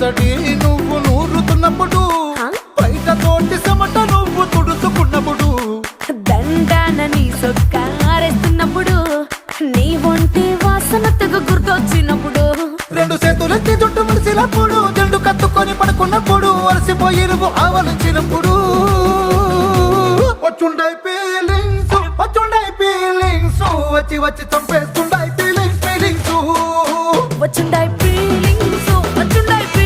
ఒకటి నువ్వు నూరుతున్నప్పుడు, బయట తోటి చెమట నువ్వు తుడుచుకున్నప్పుడు, దండాన నీ సొక్క ఆరేస్తున్నప్పుడు, నీ ఒంటి వాసన తెగ గుర్తొచ్చినప్పుడు, రెండు చేతులెత్తి జుట్టు ముడిసినప్పుడు, జండు కత్తుకొని పడుకున్నప్పుడు, అలసిపోయి నువ్వు ఆవలించినప్పుడు, వచ్చుండై ఫీలింగ్స్ వచ్చి వచ్చి చంపేస్తు